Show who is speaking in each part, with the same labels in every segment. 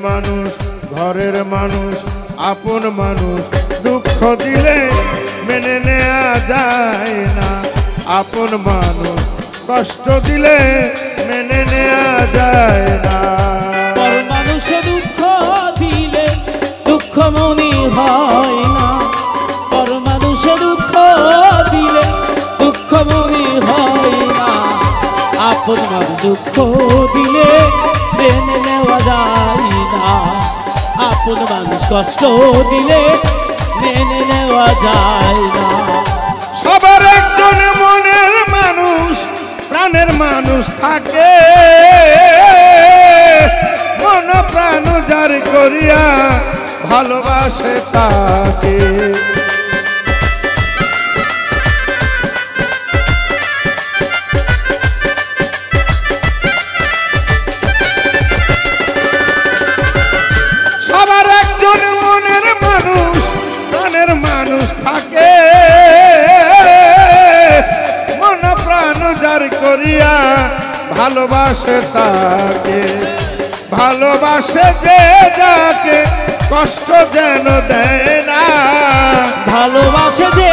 Speaker 1: মানুষ ঘরের মানুষ আপন মানুষ দুঃখ দিলে মেনে নেওয়া যায় না আপন মানুষ কষ্ট দিলে মেনে নেওয়া যায় না
Speaker 2: পর মানুষে দুঃখ দিলে দুঃখ মনে হয় না পর মানুষে দুঃখ দিলে দুঃখ মনে হয় না আপন মানুষ দুঃখ দিলে মেনে নেওয়া যায় না আপন মানুষ কষ্ট দিলে মেনে নেওয়া যায় না
Speaker 1: সবার একজন মনের মানুষ প্রাণের মানুষ থাকে মন প্রাণ যার করিয়া ভালোবাসে তাকে সবার একজন মনের মানুষ প্রাণের মানুষ থাকে মন প্রাণ যার করিয়া ভালোবাসে তাকে ভালোবাসে যে যাকে কষ্ট যেন দেয় না
Speaker 2: ভালোবাসে যে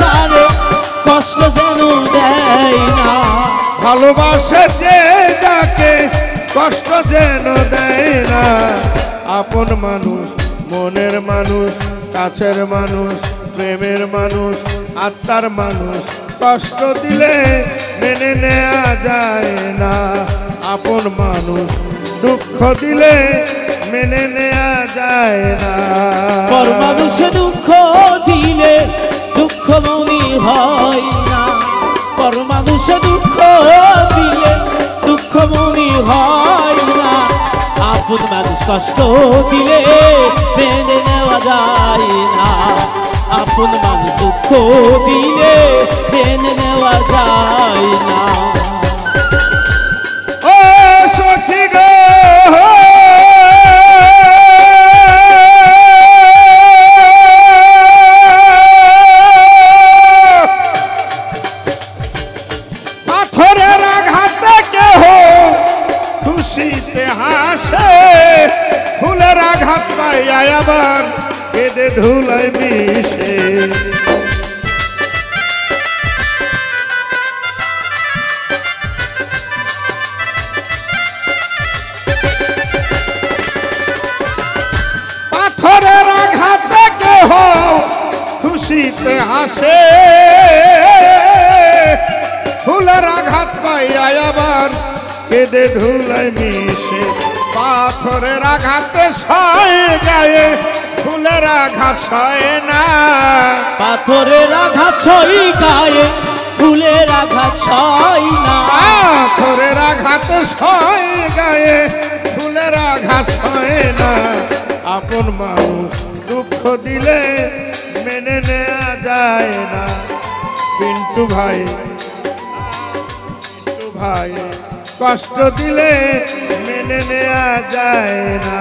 Speaker 2: জানে কষ্ট যেন দেয় না
Speaker 1: ভালোবাসে যে যাকে কষ্ট যেন দেয় না আপন মানুষ মনের মানুষ কাছের মানুষ প্রেমের মানুষ আত্মার মানুষ কষ্ট দিলে মেনে নেওয়া যায় না আপন মানুষ দুঃখ দিলে মেনে নেওয়া যায় না
Speaker 2: পর মানুষে দুঃখ দিলে দুঃখ মনে হয় না পর মানুষে দুঃখ দিলে দুঃখ মনে হয় না আপন মানুষ কষ্ট দিলে মেনে নেওয়া যায় না আপন মানুষ দুঃখ দিলে মেনে নেওয়া যায় না
Speaker 1: ও সখী গো পাথরের আঘাতে কেহ খুশিতে হাসে ফুলের আঘাত পাইয়া আবার কেঁদে ধুলায় মিশে পাথরের আঘাতে কেহ খুশিতে হাসে ফুলের আঘাত পাইয়া আবার কেঁদে ধুলায় মিশে পাথরের আঘাতে সয় গায়ে ফুলের আঘাত সয় না
Speaker 2: পাথরের আঘাত সই গায়ে ফুলের আঘাত সই না
Speaker 1: পাথরের আঘাত সয় গায়ে ফুলের আঘাত সয় না আপন মানুষ দুঃখ দিলে মেনে নেওয়া যায় না পিন্টু ভাই কষ্ট দিলে মেনে নেওয়া যায় না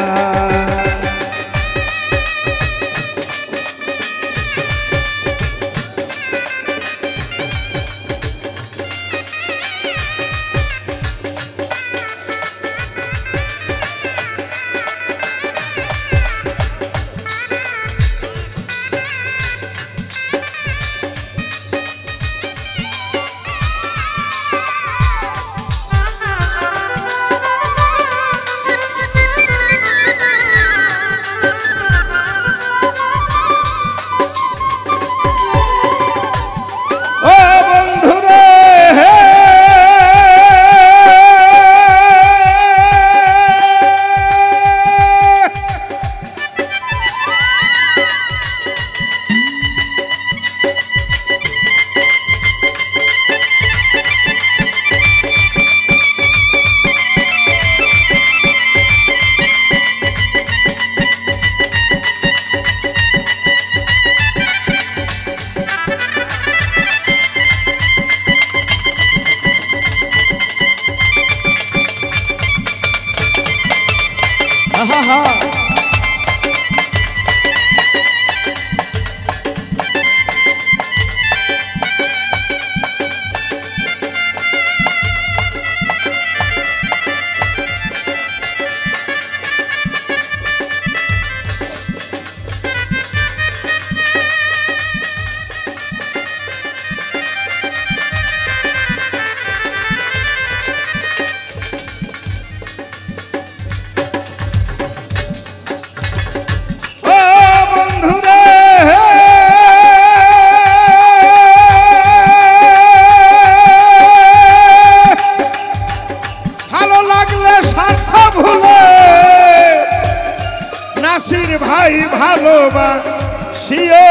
Speaker 1: ভালোবাসিও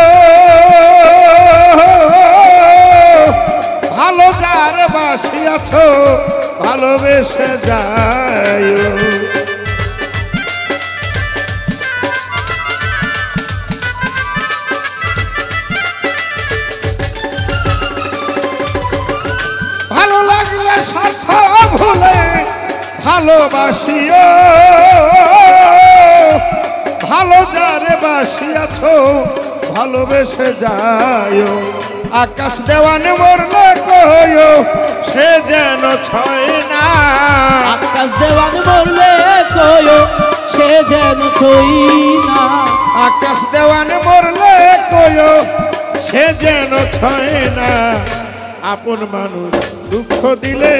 Speaker 1: ভালো যার বাসিয়াছ ভালোবেসে যায় ভালো লাগলে স্বার্থ ভুলে ভালোবাসিও ভালো যারে বাসিয়াছ ভালোবেসে যায় আকাশ দেওয়ানে মরলে কয়ো সে যেন ছয় না
Speaker 2: আকাশ দেওয়ান মরলে কয়ো সে যেন ছই না
Speaker 1: আকাশ দেওয়ানে মরলে কয়ো সে যেন ছয় না আপন মানুষ দুঃখ দিলে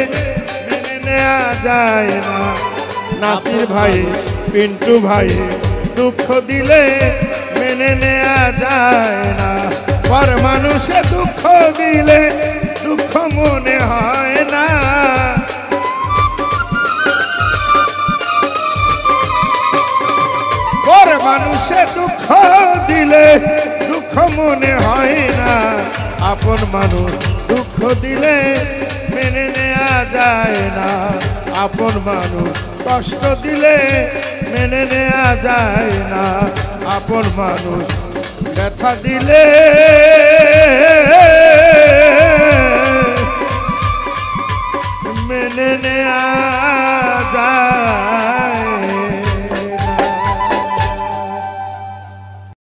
Speaker 1: মেনে নেওয়া যায় না নাসির ভাই পিন্টু ভাই দুঃখ দিলে মেনে নেওয়া যায় না পর মানুষে দুঃখ দিলে দুঃখ মনে হয় না পর মানুষে দুঃখ দিলে দুঃখ মনে হয় না আপন মানুষ দুঃখ দিলে মেনে নেওয়া যায় না আপন মানুষ কষ্ট দিলে মেনে নেওয়া যায় না আপন মানুষ ব্যথা দিলে